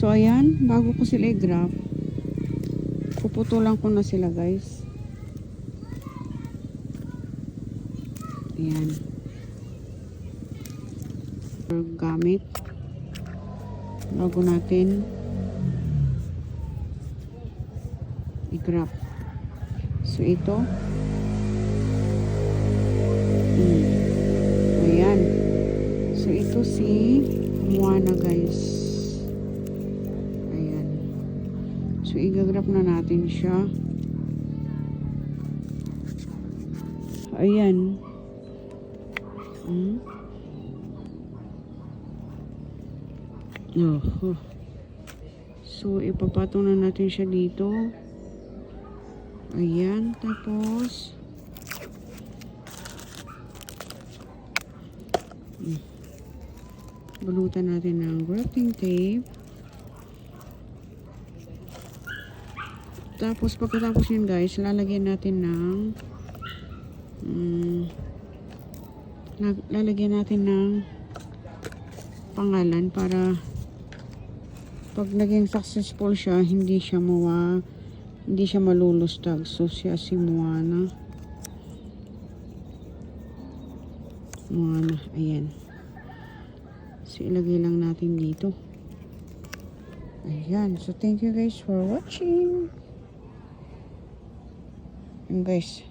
So, ayan. Bago ko sila i-graph, puputulan ko na sila, guys. Ayan. Gamit. Bago natin i-graph. So, ito. Ayan. So, ito si Moana, guys. Ayan. So, i-graph na natin siya. Ayan. So, ipapatong na natin siya dito. Ayan. Tapos, balutan natin ng grafting tape. Tapos, pagkatapos yun, guys, lalagyan natin ng pangalan para pag naging successful siya, hindi siya malulustag. So, siya si Moana. Ayan. So, ilagay lang natin dito. Ayan. So, thank you guys for watching. And guys,